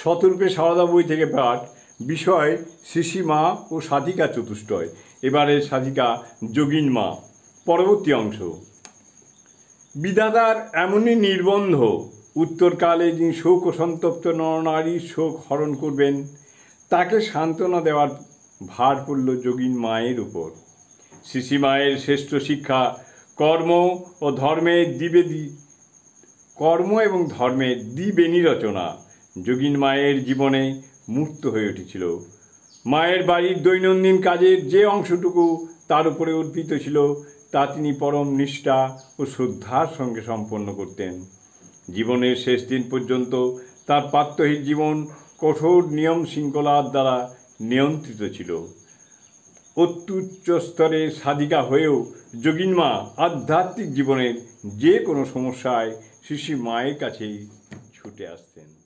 শতরূপে সারদা বই থেকে পাঠ। বিষয় শ্রী মা ও সাধিকা চতুষ্টয়। এবারের সাধিকা যোগিন মা। পরবর্তী অংশ। বিধাতার এমনই নির্বন্ধ, উত্তরকালে যিনি শোক ও সন্তপ্ত নরনারীর শোক হরণ করবেন, তাকে সান্ত্বনা দেওয়ার ভার পড়ল যোগিন মায়ের উপর। শ্রী মায়ের শ্রেষ্ঠ শিক্ষা কর্ম এবং ধর্মের দ্বিবেণী রচনা যোগিন মায়ের জীবনে মূর্ত হয়ে উঠেছিল। মায়ের বাড়ির দৈনন্দিন কাজের যে অংশটুকু তার উপরে অর্পিত ছিল, তা তিনি পরম নিষ্ঠা ও শ্রদ্ধার সঙ্গে সম্পন্ন করতেন। জীবনের শেষ দিন পর্যন্ত তার প্রাত্যহিক জীবন কঠোর নিয়ম শৃঙ্খলার দ্বারা নিয়ন্ত্রিত ছিল। অত্যুচ্চ স্তরের সাধিকা হয়েও যোগিন মা আধ্যাত্মিক জীবনের যে কোনো সমস্যায় শ্রী মায়ের কাছেই ছুটে আসতেন।